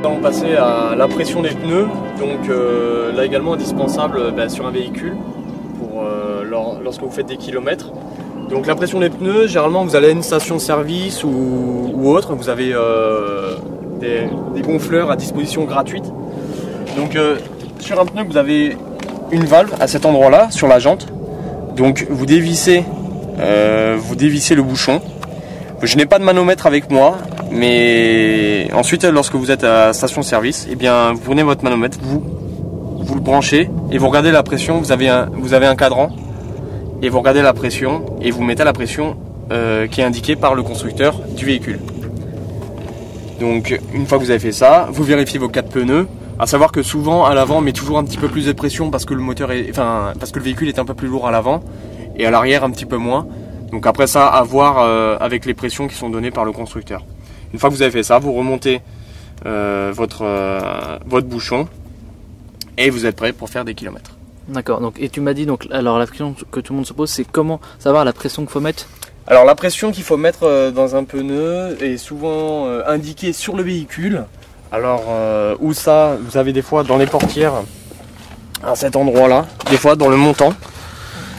maintenant passer à la pression des pneus. Donc là également indispensable sur un véhicule pour lorsque vous faites des kilomètres. Donc la pression des pneus, généralement vous allez à une station-service ou autre, vous avez des gonfleurs à disposition gratuite. Donc sur un pneu vous avez une valve à cet endroit-là sur la jante. Donc vous dévissez le bouchon. Je n'ai pas de manomètre avec moi, mais ensuite lorsque vous êtes à la station-service, eh bien vous prenez votre manomètre, vous le branchez et vous regardez la pression. Vous avez un cadran et vous regardez la pression et vous mettez la pression qui est indiquée par le constructeur du véhicule. Donc une fois que vous avez fait ça, vous vérifiez vos 4 pneus. À savoir que souvent à l'avant on met toujours un petit peu plus de pression parce que parce que le véhicule est un peu plus lourd à l'avant et à l'arrière un petit peu moins. Donc après ça, à voir avec les pressions qui sont données par le constructeur. Une fois que vous avez fait ça, vous remontez votre bouchon et vous êtes prêt pour faire des kilomètres. D'accord. Donc et tu m'as dit alors la question que tout le monde se pose, c'est comment savoir la pression qu'il faut mettre? Alors la pression qu'il faut mettre dans un pneu est souvent indiquée sur le véhicule. Alors où ça, vous avez des fois dans les portières à cet endroit là, des fois dans le montant.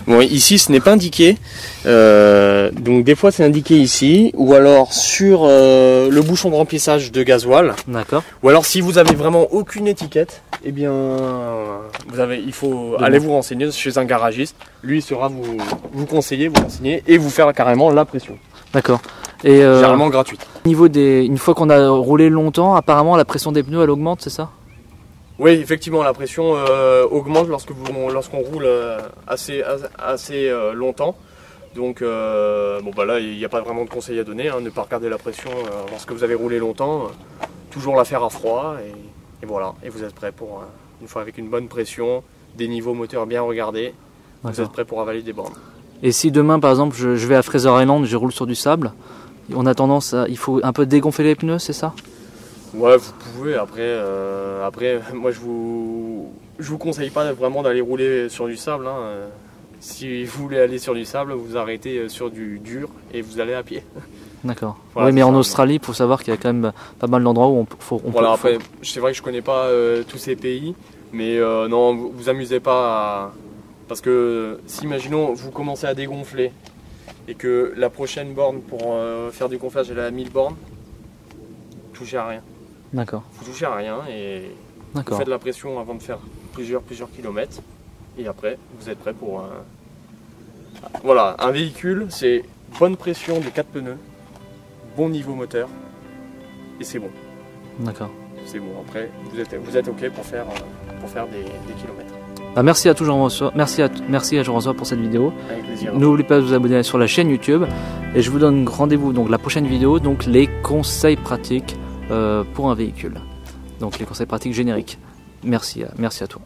Bon, ici ce n'est pas indiqué, donc des fois c'est indiqué ici, ou alors sur le bouchon de remplissage de gasoil. D'accord. Ou alors si vous avez vraiment aucune étiquette, eh bien il faut aller vous renseigner chez un garagiste. Lui il saura vous conseiller, vous renseigner et vous faire carrément la pression. D'accord. Et généralement gratuite. Une fois qu'on a roulé longtemps, apparemment la pression des pneus elle augmente, c'est ça? Oui, effectivement, la pression augmente lorsqu'on roule assez longtemps. Donc là, il n'y a pas vraiment de conseils à donner. Ne pas regarder la pression lorsque vous avez roulé longtemps. Toujours la faire à froid et voilà. Et vous êtes prêt pour une fois avec une bonne pression, des niveaux moteurs bien regardés. Vous êtes prêt pour avaler des bornes. Et si demain, par exemple, je vais à Fraser Island, je roule sur du sable, on a tendance il faut un peu dégonfler les pneus, c'est ça? Ouais, vous pouvez. Après, moi je vous conseille pas vraiment d'aller rouler sur du sable. Si vous voulez aller sur du sable, vous arrêtez sur du dur et vous allez à pied. D'accord. Voilà, oui, mais en Australie, il faut savoir qu'il y a quand même pas mal d'endroits où après, c'est vrai que je connais pas tous ces pays, mais non, vous amusez pas parce que si, imaginons, vous commencez à dégonfler et que la prochaine borne pour faire du gonflage elle est à 1000 bornes, touchez à rien. D'accord. Vous touchez à rien et vous faites la pression avant de faire plusieurs kilomètres et après vous êtes prêt pour voilà, un véhicule, c'est bonne pression de 4 pneus, bon niveau moteur et c'est bon. D'accord. C'est bon, après vous êtes ok pour faire des kilomètres. Merci à tout Jean-François, merci à Jean-François pour cette vidéo. Avec plaisir. N'oubliez pas de vous abonner sur la chaîne YouTube et je vous donne rendez-vous donc la prochaine vidéo, donc les conseils pratiques pour un véhicule. Donc les conseils pratiques génériques. Merci à toi.